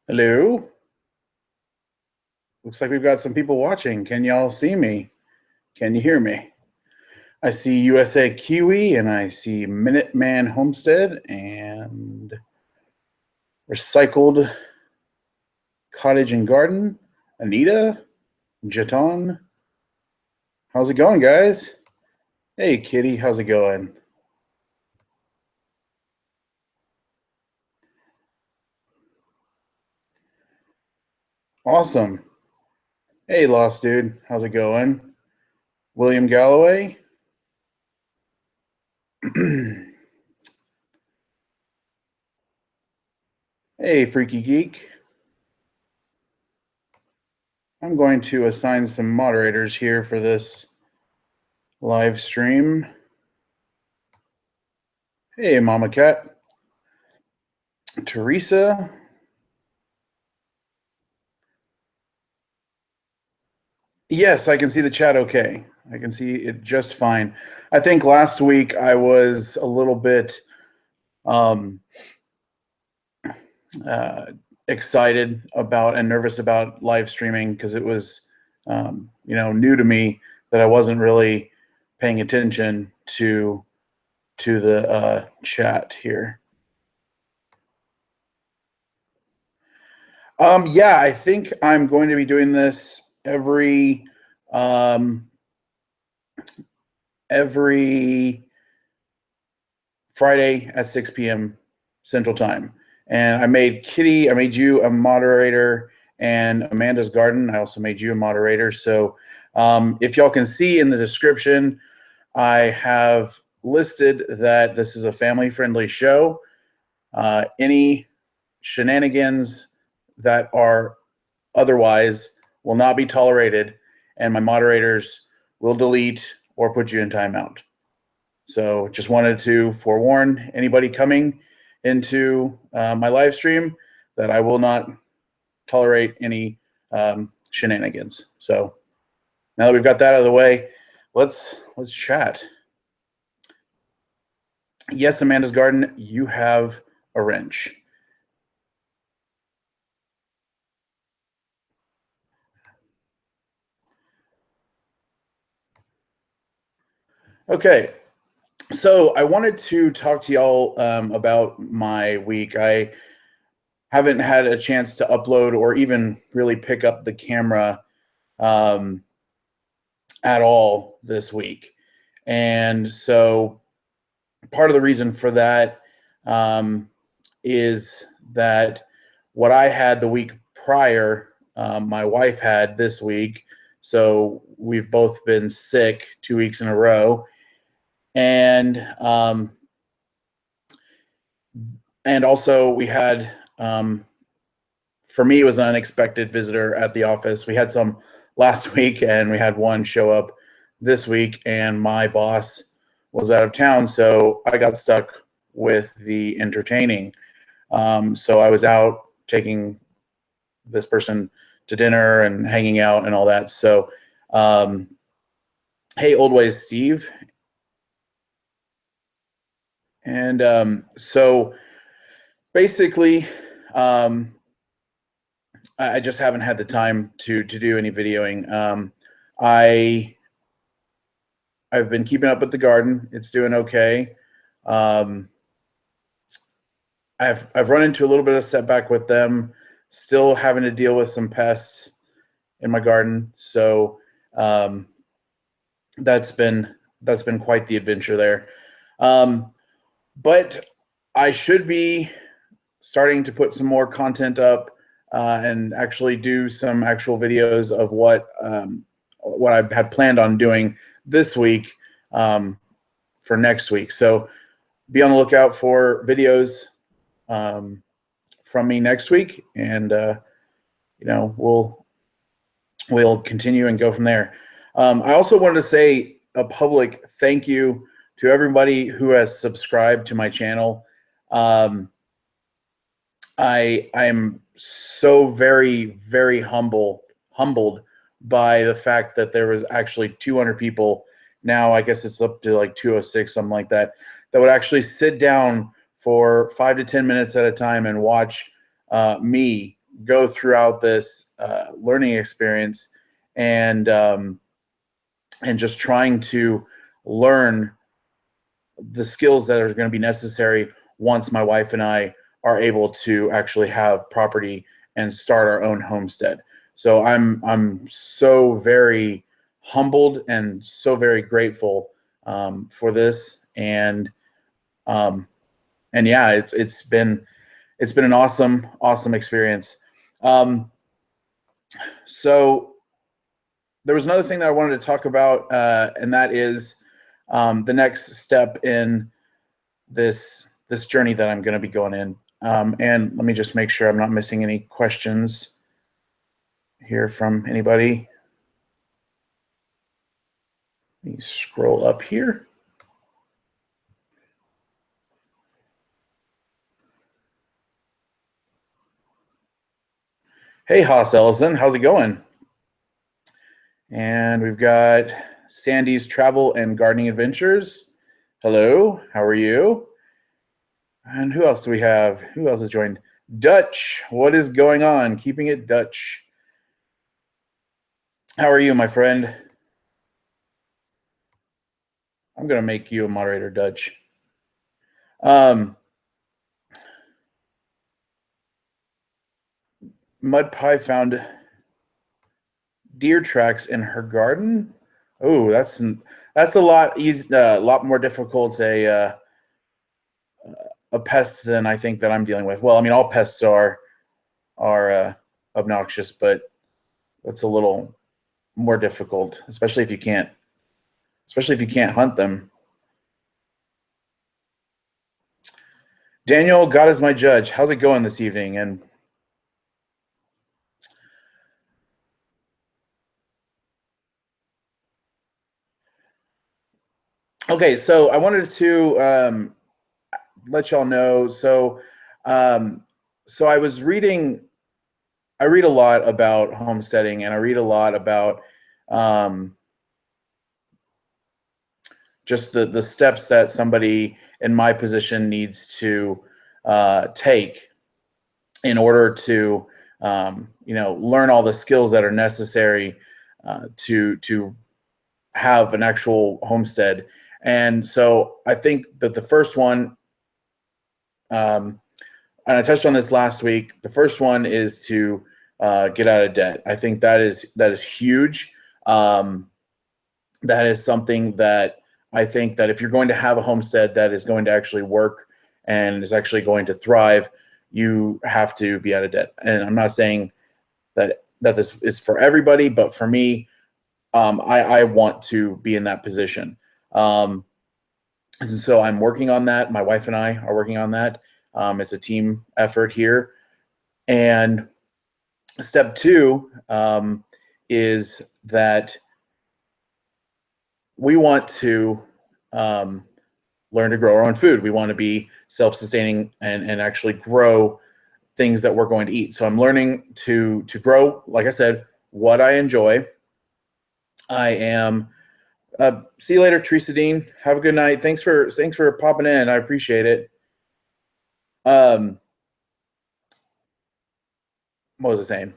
Hello. Looks like we've got some people watching. Can y'all see me? Can you hear me? I see USA Kiwi and I see Minuteman Homestead and Recycled Cottage and Garden. Anita, Jeton. How's it going, guys? Hey, Kitty, how's it going? Awesome. Hey, Lost Dude, how's it going? William Galloway. Hey, Freaky Geek. I'm going to assign some moderators here for this live stream. Hey, Mama Cat. Teresa. Yes, I can see the chat okay. I can see it just fine. I think last week I was a little bit excited about and nervous about live streaming because it was new to me that I wasn't really paying attention to the chat here. Yeah, I think I'm going to be doing this every Friday at 6 p.m. Central Time. And I made you a moderator, and Amanda's Garden, I also made you a moderator. So if y'all can see in the description, I have listed that this is a family-friendly show. Any shenanigans that are otherwise will not be tolerated, and my moderators will delete or put you in timeout. So just wanted to forewarn anybody coming into my live stream that I will not tolerate any shenanigans. So now that we've got that out of the way, let's chat. Yes, Amanda's Garden, you have a wrench. Okay, so I wanted to talk to y'all about my week. I haven't had a chance to upload or even really pick up the camera at all this week. And so part of the reason for that is that what I had the week prior, my wife had this week. So we've both been sick 2 weeks in a row. And also we had, for me, it was an unexpected visitor at the office. We had some last week and we had one show up this week, and my boss was out of town. So I got stuck with the entertaining. So I was out taking this person to dinner and hanging out and all that. So, hey, Old Ways Steve. And so basically, I just haven't had the time to do any videoing. I've been keeping up with the garden. It's doing okay. I've run into a little bit of setback with them. Still having to deal with some pests in my garden. So that's been quite the adventure there. But I should be starting to put some more content up and actually do some actual videos of what I had planned on doing this week for next week. So be on the lookout for videos from me next week, and we'll continue and go from there. I also wanted to say a public thank you to everybody who has subscribed to my channel. I am so very, very humbled by the fact that there was actually 200 people. Now I guess it's up to like 206, something like that, that would actually sit down for 5 to 10 minutes at a time and watch me go throughout this learning experience and just trying to learn the skills that are going to be necessary once my wife and I are able to actually have property and start our own homestead. So I'm so very humbled and so very grateful for this, and yeah, it's been an awesome experience. So there was another thing that I wanted to talk about, and that is the next step in this journey that I'm going to be going in. And let me just make sure I'm not missing any questions here from anybody. Let me scroll up here. Hey, Haas Ellison, how's it going? And we've got Sandy's Travel and Gardening Adventures. Hello, how are you? And who else do we have? Who else has joined? Dutch, what is going on? Keeping it Dutch. How are you, my friend? I'm going to make you a moderator, Dutch. Mud Pie found deer tracks in her garden. Oh, that's a lot more difficult a pest than I think that I'm dealing with. Well, I mean, all pests are obnoxious, but that's a little more difficult, especially if you can't hunt them. Daniel, God is my judge. How's it going this evening? And okay, so I wanted to let y'all know. So I was reading. I read a lot about homesteading, and I read a lot about just the steps that somebody in my position needs to take in order to learn all the skills that are necessary to have an actual homestead. And so I think that the first one, and I touched on this last week, the first one is to get out of debt. I think that is huge. That is something that I think that if you're going to have a homestead that is going to actually work and is actually going to thrive, you have to be out of debt. And I'm not saying that this is for everybody, but for me, I want to be in that position. And so I'm working on that. My wife and I are working on that. It's a team effort here. And step two is that we want to learn to grow our own food. We want to be self-sustaining and actually grow things that we're going to eat. So I'm learning to grow, like I said, what I enjoy. I am. See you later, Teresa Dean. Have a good night. Thanks for popping in. I appreciate it. What was I saying?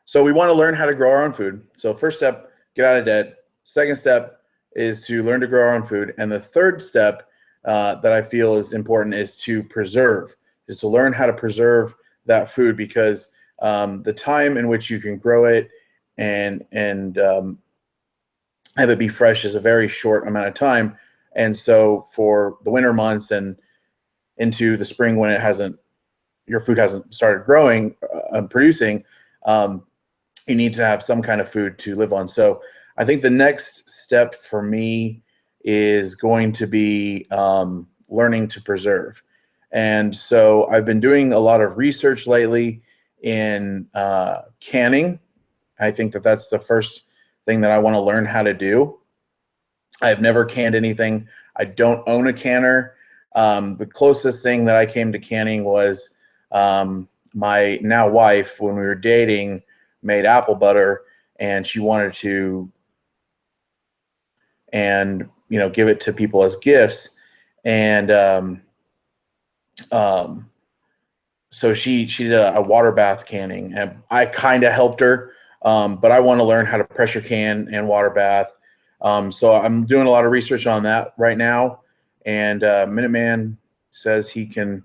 So we want to learn how to grow our own food. So first step, get out of debt. Second step is to learn to grow our own food. And the third step that I feel is important is to preserve, is to learn how to preserve that food, because the time in which you can grow it and have it be fresh is a very short amount of time. And so for the winter months and into the spring when your food hasn't started growing, producing, you need to have some kind of food to live on. So I think the next step for me is going to be learning to preserve. And so I've been doing a lot of research lately in canning. I think that that's the first thing that I want to learn how to do. I've never canned anything. I don't own a canner. The closest thing that I came to canning was my now wife, when we were dating, made apple butter, and she wanted to give it to people as gifts. And so she did a water bath canning, and I kind of helped her, but I want to learn how to pressure can and water bath. So I'm doing a lot of research on that right now, and Minuteman says he can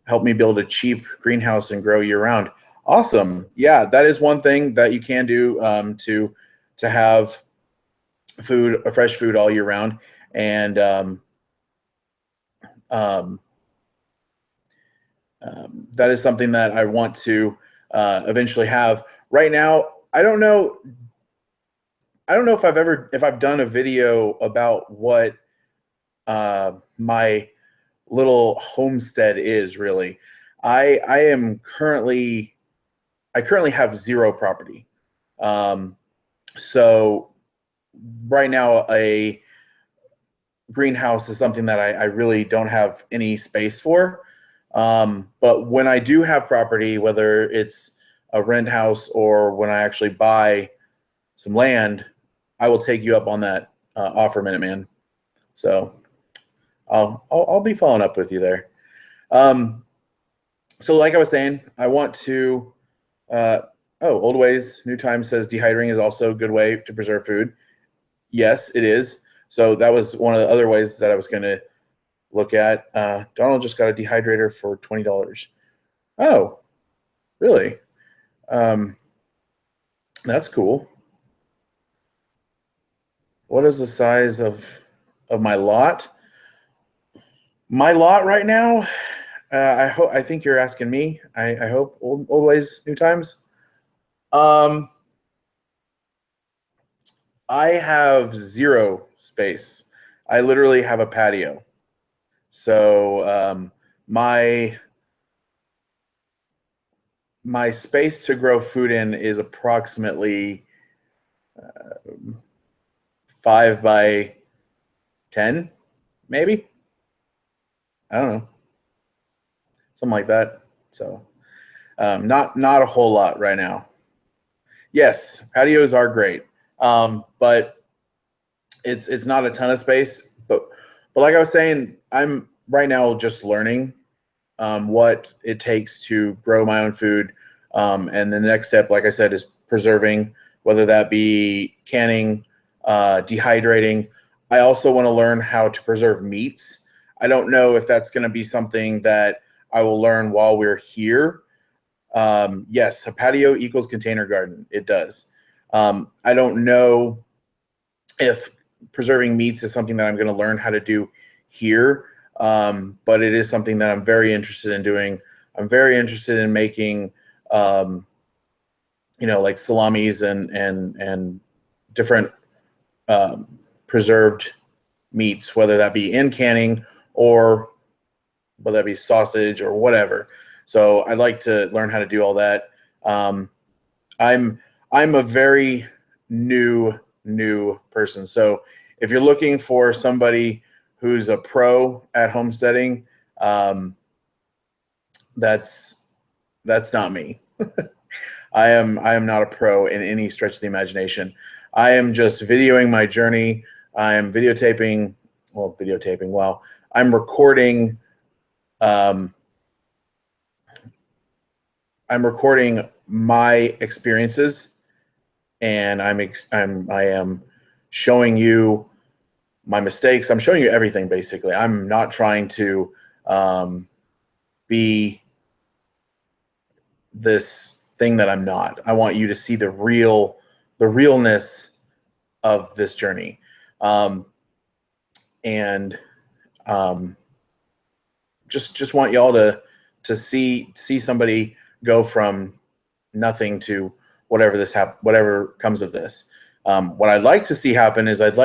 help me build a cheap greenhouse and grow year round. Awesome. Yeah, that is one thing that you can do to have food, fresh food all year round, and um, that is something that I want to eventually have. Right now, I don't know. I don't know if I've done a video about what my little homestead is really. I currently have zero property. So right now a greenhouse is something that I really don't have any space for. But when I do have property, whether it's a rent house or when I actually buy some land, I will take you up on that offer, Minuteman. So I'll be following up with you there. So like I was saying, I want to, Old Ways, New Time says dehydrating is also a good way to preserve food. Yes, it is. So that was one of the other ways that I was going to look at. Donald just got a dehydrator for $20. Oh, really? That's cool. What is the size of my lot? My lot right now, I think you're asking me. I hope old ways, new times. I have zero space. I literally have a patio. So my space to grow food in is approximately 5 by 10, maybe. I don't know, something like that. So not a whole lot right now. Yes, patios are great, but it's not a ton of space. But like I was saying, I'm right now just learning what it takes to grow my own food. And the next step, like I said, is preserving, whether that be canning, dehydrating. I also want to learn how to preserve meats. I don't know if that's going to be something that I will learn while we're here. Yes, a patio equals container garden. It does. I don't know if preserving meats is something that I'm going to learn how to do here. But it is something that I'm very interested in doing. I'm very interested in making, like salamis and different preserved meats, whether that be in canning or whether that be sausage or whatever. So I'd like to learn how to do all that. I'm a very new person. So if you're looking for somebody who's a pro at homesteading, that's not me. I am not a pro in any stretch of the imagination. I am just videoing my journey. I am videotaping. Wow. I'm recording. I'm recording my experiences, and I am showing you my mistakes. I'm showing you everything, basically. I'm not trying to be this thing that I'm not. I want you to see the realness of this journey. And just want y'all to see somebody go from nothing to whatever comes of this. What I'd like to see happen is I would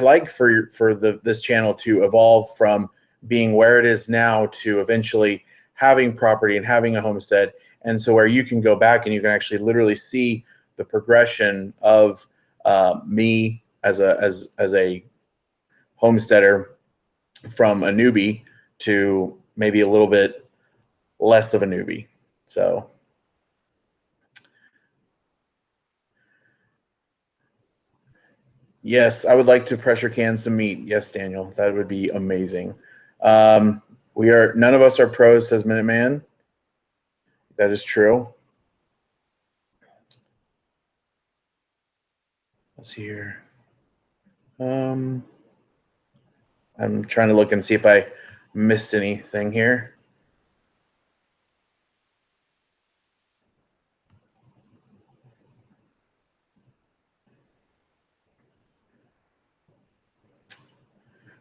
like for this channel to evolve from being where it is now to eventually having property and having a homestead. And so where you can go back and you can actually literally see the progression of me as a homesteader from a newbie to maybe a little bit less of a newbie. So yes, I would like to pressure can some meat. Yes, Daniel, that would be amazing. None of us are pros, says Minuteman. That is true. Let's see here. I'm trying to look and see if I missed anything here.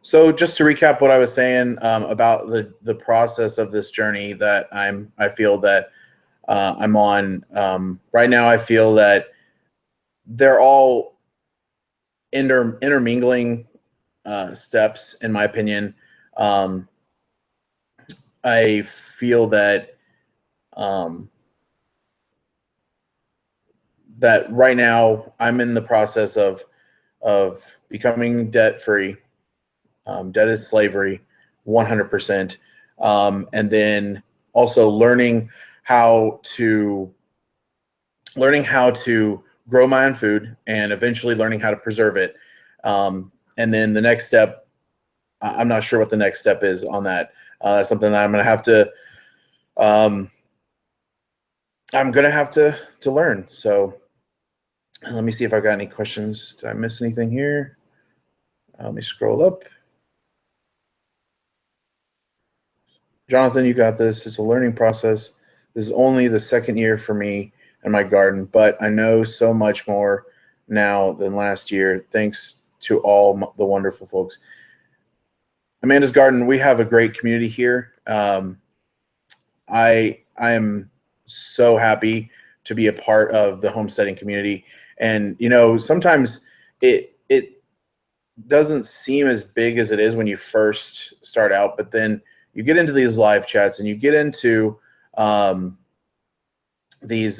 So just to recap what I was saying about the process of this journey that I feel that I'm on right now, I feel that they're all intermingling steps, in my opinion. I feel that that right now I'm in the process of becoming debt free. Debt is slavery, 100%. And then also learning how to grow my own food and eventually learning how to preserve it. And then the next step, I'm not sure what the next step is on that. That's something that I'm going to have to learn. So let me see if I've got any questions. Did I miss anything here? Let me scroll up. Jonathan, you got this. It's a learning process. This is only the second year for me and my garden, but I know so much more now than last year. Thanks to all the wonderful folks. Amanda's Garden, we have a great community here. I am so happy to be a part of the homesteading community. And sometimes it doesn't seem as big as it is when you first start out, but then you get into these live chats and you get into these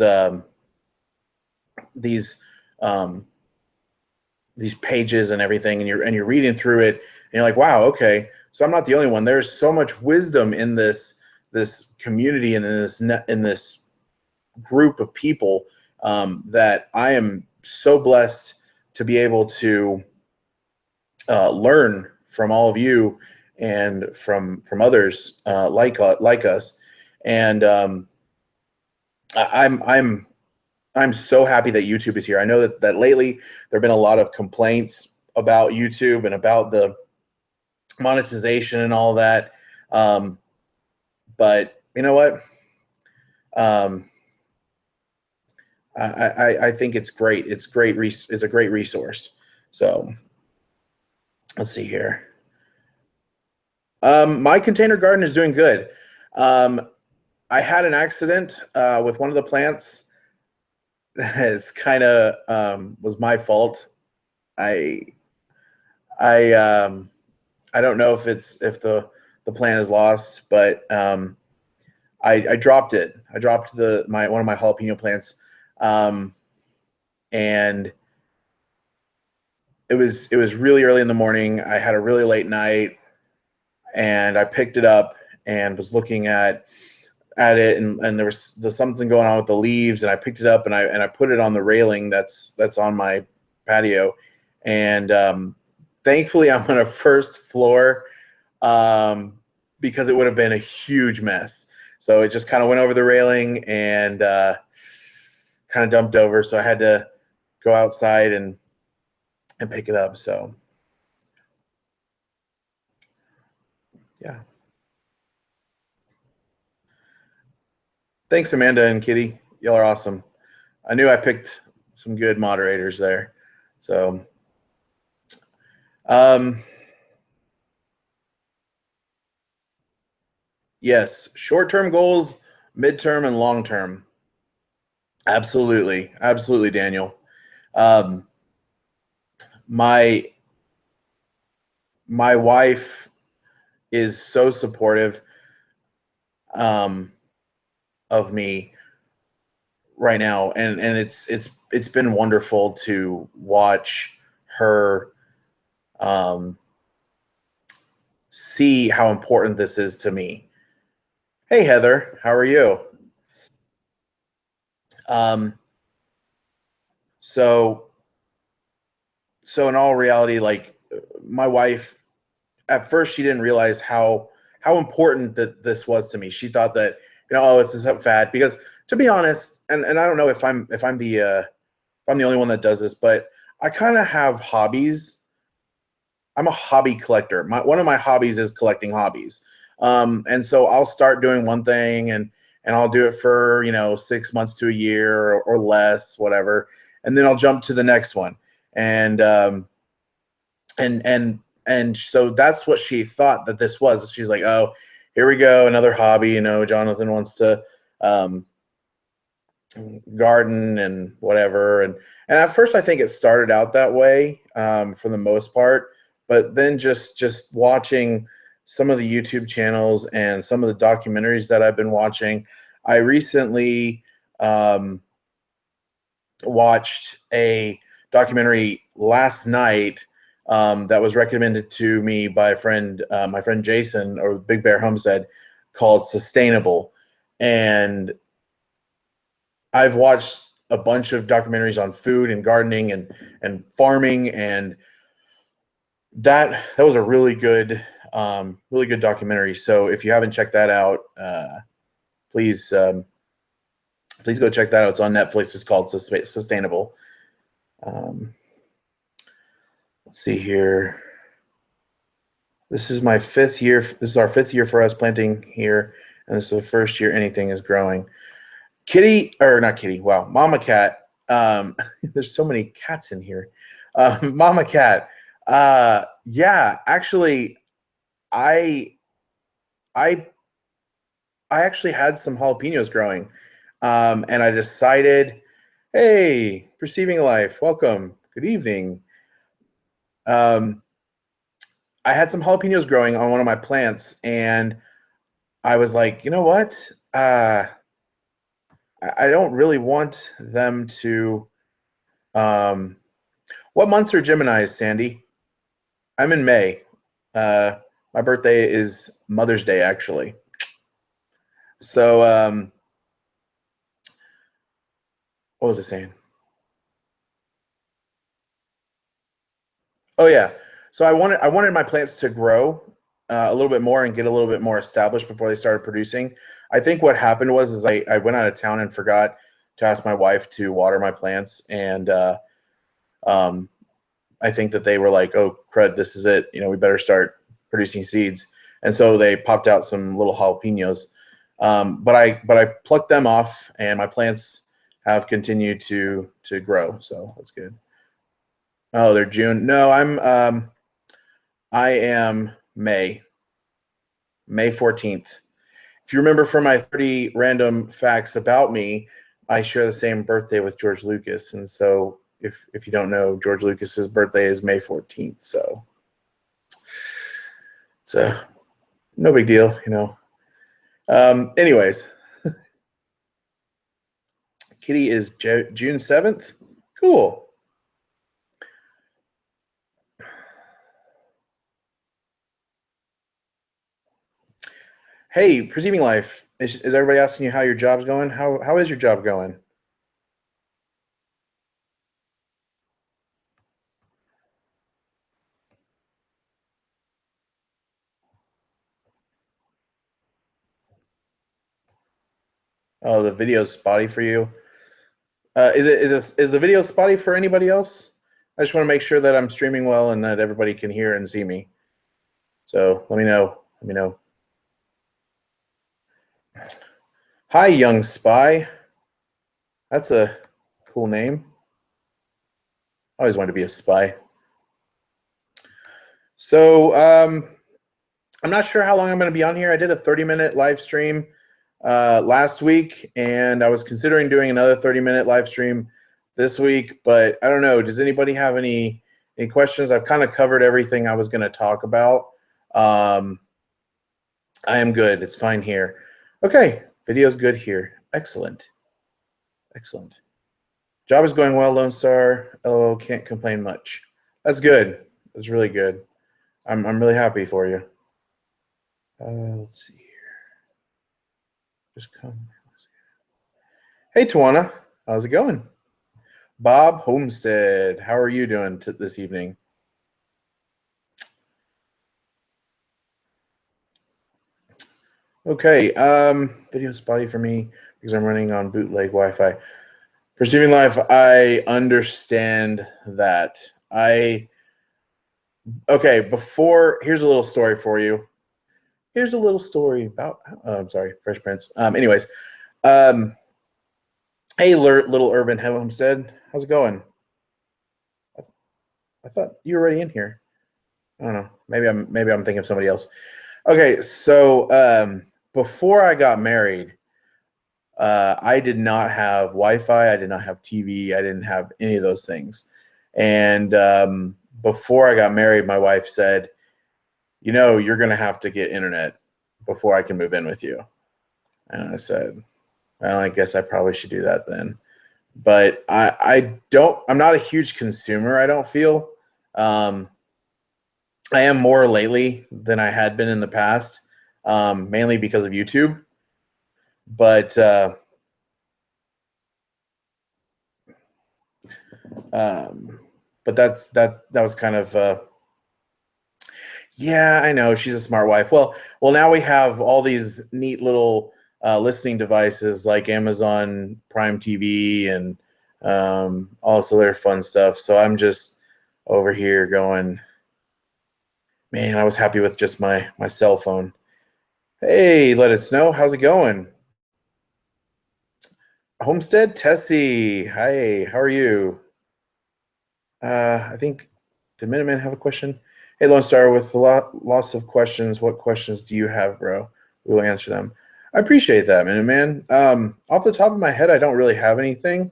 pages and everything, and you're reading through it, and you're like, wow, okay, so I'm not the only one. There's so much wisdom in this community and in this group of people that I am so blessed to be able to learn from all of you and from others like us. And I'm so happy that YouTube is here. I know that lately there have been a lot of complaints about YouTube and about the monetization and all that. But you know what? I think it's great. It's great. It's a great resource. So let's see here. My container garden is doing good. I had an accident with one of the plants. It's kind of was my fault. I don't know if the plant is lost, but I dropped it. I dropped one of my jalapeno plants, and it was really early in the morning. I had a really late night, and I picked it up and was looking at it, and there was something going on with the leaves, and I picked it up and I put it on the railing that's on my patio, and thankfully I'm on a first floor because it would have been a huge mess. So it just kind of went over the railing and kind of dumped over. So I had to go outside and pick it up. So yeah. Thanks, Amanda and Kitty. Y'all are awesome. I knew I picked some good moderators there. So, yes, short-term goals, midterm, and long-term. Absolutely. Absolutely, Daniel. My wife is so supportive of me right now, and it's been wonderful to watch her see how important this is to me. Hey Heather, how are you? So in all reality, like, my wife, at first she didn't realize how how important that this was to me. She thought that, oh, it's this fad. Because to be honest, and I don't know if I'm the only one that does this, but I kind of have hobbies. I'm a hobby collector. One of my hobbies is collecting hobbies. And so I'll start doing one thing and I'll do it for, 6 months to a year or less, whatever. And then I'll jump to the next one. And so that's what she thought that this was. She's like, oh, here we go, another hobby. Jonathan wants to garden and whatever. And at first I think it started out that way for the most part, but then just watching some of the YouTube channels and some of the documentaries that I've been watching. I recently watched a documentary last night that was recommended to me by my friend Jason, or Big Bear Homestead, called Sustainable. And I've watched a bunch of documentaries on food and gardening and farming, and that was a really good documentary. So if you haven't checked that out, please go check that out. It's on Netflix. It's called Sustainable. Let's see here. This is my 5th year. This is our 5th year for us planting here, and this is the first year anything is growing. Mama Cat. There's so many cats in here. Mama Cat. Yeah, actually, I actually had some jalapenos growing, and I decided, hey, Perceiving Life, welcome, good evening. I had some jalapenos growing on one of my plants, and I was like, you know what? I don't really want them to. What months are Geminis, Sandy? I'm in May. My birthday is Mother's Day, actually. So, what was I saying? Oh yeah. So I wanted my plants to grow a little bit more and get a little bit more established before they started producing. I think what happened was I went out of town and forgot to ask my wife to water my plants, and I think that they were like, oh crud, this is it. We better start producing seeds. And so they popped out some little jalapenos. But I plucked them off, and my plants have continued to grow. So that's good. Oh, they're June. No, I am May 14th. If you remember from my 30 random facts about me, I share the same birthday with George Lucas. And so if you don't know, George Lucas's birthday is May 14th. So it's no big deal, Anyways, Kitty is June 7th. Cool. Hey, Perceiving Life, is everybody asking you how your job's going? How is your job going? Oh, the video's spotty for you. Is the video spotty for anybody else? I just want to make sure that I'm streaming well and that everybody can hear and see me. So let me know. Let me know. Hi, Young Spy. That's a cool name. I always wanted to be a spy. So I'm not sure how long I'm going to be on here. I did a 30-minute live stream last week, and I was considering doing another 30-minute live stream this week, but I don't know. Does anybody have any questions? I've kind of covered everything I was going to talk about. I am good. It's fine here. Okay, video's good here. Excellent. Excellent. Job is going well, Lone Star. Oh, can't complain much. That's good. That's really good. I'm really happy for you. Let's see here. Just come. Hey, Tawana. How's it going? Bob Homestead. How are you doing this evening? Okay. Video spotty for me because I'm running on bootleg Wi-Fi. For streaming live, I understand that. Okay. Here's a little story for you. Here's a little story about. I'm sorry, Fresh Prince. Anyways, um, hey, little urban homestead, how's it going? I thought you were already in here. I don't know. Maybe I'm thinking of somebody else. Okay, so before I got married, I did not have Wi-Fi. I did not have TV. I didn't have any of those things. And before I got married, my wife said, you're going to have to get internet before I can move in with you. And I said, well, I guess I probably should do that then. But I'm not a huge consumer, I don't feel. I am more lately than I had been in the past, mainly because of YouTube. But that was kind of yeah, I know she's a smart wife. Well, now we have all these neat little listening devices like Amazon Prime TV and all this other fun stuff. So I'm just over here going, man, I was happy with just my cell phone. Hey, let us know. How's it going? Homestead Tessie. Hi, how are you? I think, did Minuteman have a question? Hey, Lone Star, with lots of questions, what questions do you have, bro? We will answer them. I appreciate that, Minuteman. Off the top of my head, I don't really have anything,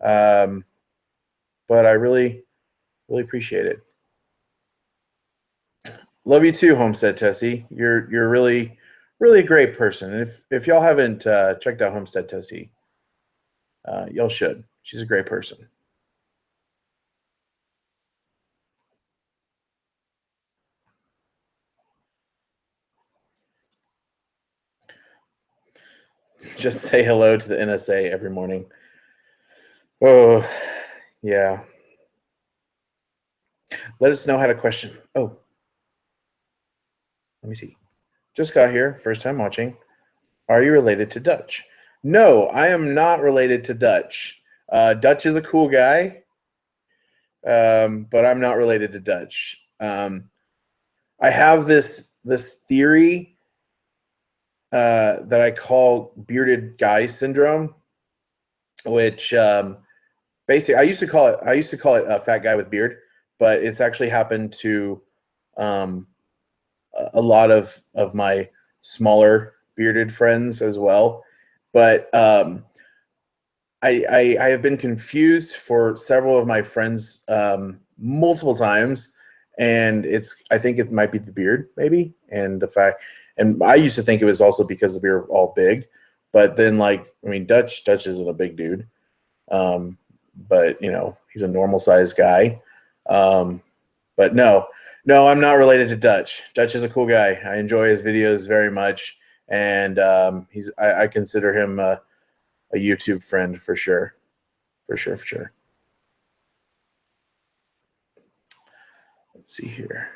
but I really, really appreciate it. Love you too, Homestead Tessie. You're really, really a great person. And if y'all haven't checked out Homestead Tessie, y'all should. She's a great person. Just say hello to the NSA every morning. Oh, yeah. Let us know how to question. Oh, let me see. Just got here, first time watching. Are you related to Dutch? No, I am not related to Dutch. Dutch is a cool guy, but I'm not related to Dutch. I have this theory that I call bearded guy syndrome, which basically I used to call it a fat guy with beard, but it's actually happened to um, a lot of my smaller bearded friends as well. But I have been confused for several of my friends multiple times, and I think it might be the beard maybe, and the fact, and I used to think it was also because we were all big, but then Dutch isn't a big dude, but he's a normal sized guy, but no, I'm not related to Dutch. Dutch is a cool guy. I enjoy his videos very much, and I consider him a YouTube friend for sure. For sure. Let's see here.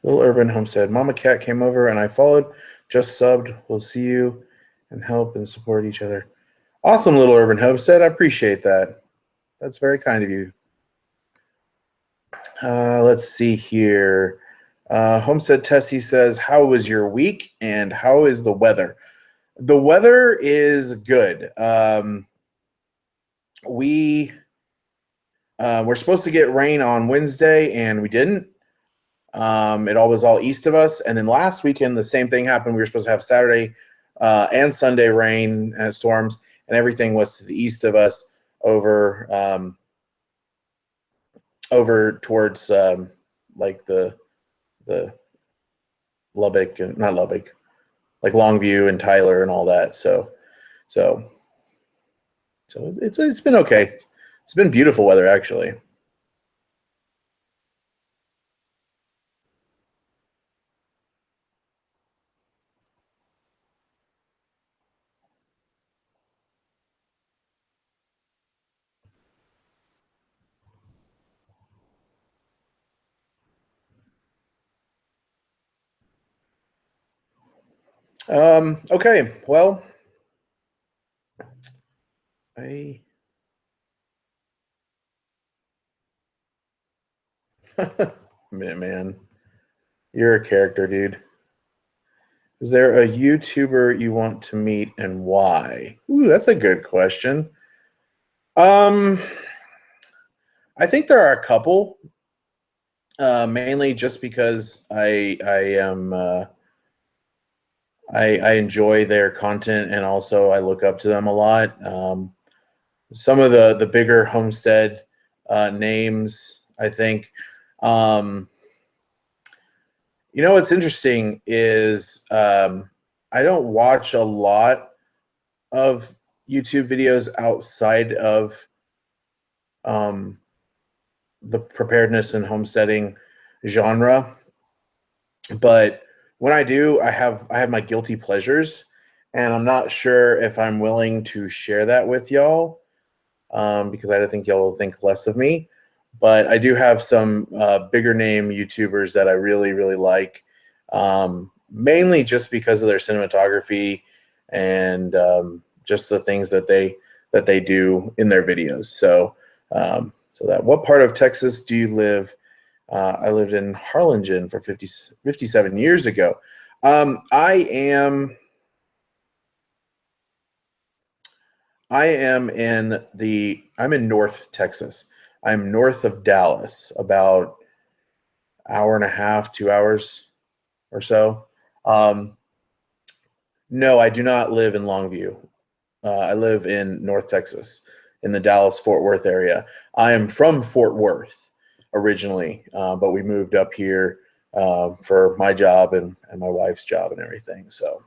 Little Urban Homestead. Mama Cat came over and I followed. Just subbed. We'll see you and help and support each other. Awesome, Little Urban Homestead. I appreciate that. That's very kind of you. Let's see here. Homestead Tessie says, how was your week and how is the weather? The weather is good. We were supposed to get rain on Wednesday and we didn't. It all was all east of us. And then last weekend, the same thing happened. We were supposed to have Saturday and Sunday rain and storms, and everything was to the east of us over towards like the Lubbock and not Lubbock, like Longview and Tyler and all that. So it's been okay. It's been beautiful weather actually. Okay, well, I man, you're a character, dude. Is there a YouTuber you want to meet and why? Ooh, that's a good question. Um, I think there are a couple, mainly just because I enjoy their content and also I look up to them a lot. Some of the bigger homestead names, I think. Um, what's interesting is I don't watch a lot of YouTube videos outside of um, the preparedness and homesteading genre, but when I do, I have my guilty pleasures, and I'm not sure if I'm willing to share that with y'all because I think y'all will think less of me. But I do have some bigger name YouTubers that I really really like, mainly just because of their cinematography and just the things that they do in their videos. So that what part of Texas do you live? I lived in Harlingen for 57 years ago. Um, I am I'm in North Texas. I'm north of Dallas, about hour and a half, 2 hours or so. Um, no, I do not live in Longview. I live in North Texas, in the Dallas Fort Worth area. I am from Fort Worth originally, but we moved up here for my job and my wife's job and everything. So,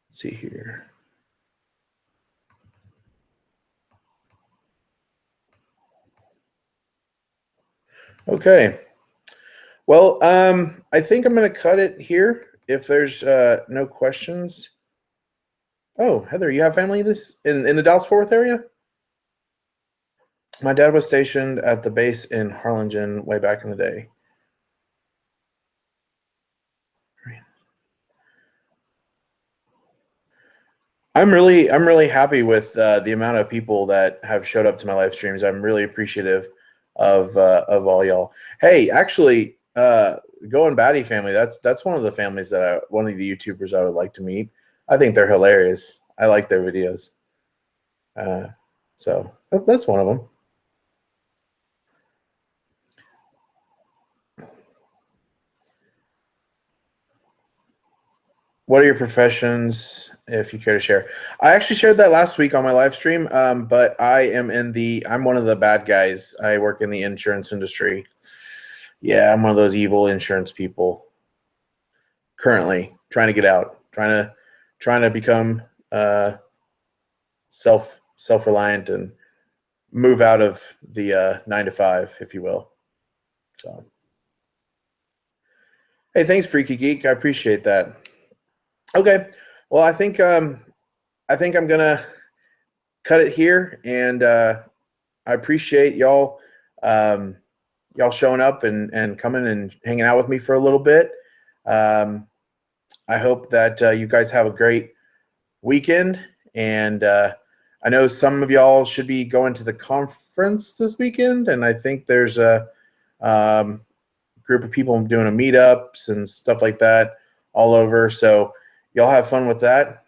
let's see here. Okay. Well, I think I'm going to cut it here if there's no questions. Oh, Heather, you have family in the Dallas Fort Worth area? My dad was stationed at the base in Harlingen way back in the day. I'm really happy with the amount of people that have showed up to my live streams. I'm really appreciative of all y'all. Hey, actually, Going Batty family. That's one of the families one of the YouTubers I would like to meet. I think they're hilarious. I like their videos. Uh, so that's one of them. What are your professions, if you care to share? I actually shared that last week on my live stream, but I'm one of the bad guys. I work in the insurance industry. Yeah, I'm one of those evil insurance people. Currently, trying to get out, trying to become self reliant and move out of the 9 to 5, if you will. So, hey, thanks, Freaky Geek. I appreciate that. Okay, well, I think I'm gonna cut it here, and I appreciate um, y'all showing up and coming and hanging out with me for a little bit. Um, I hope that you guys have a great weekend, and I know some of y'all should be going to the conference this weekend, and I think there's a um, group of people doing a meetups and stuff like that all over. So y'all have fun with that,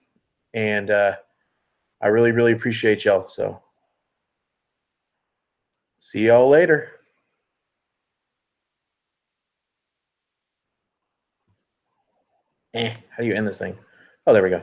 and I really really appreciate y'all. So see y'all later. How do you end this thing? Oh, there we go.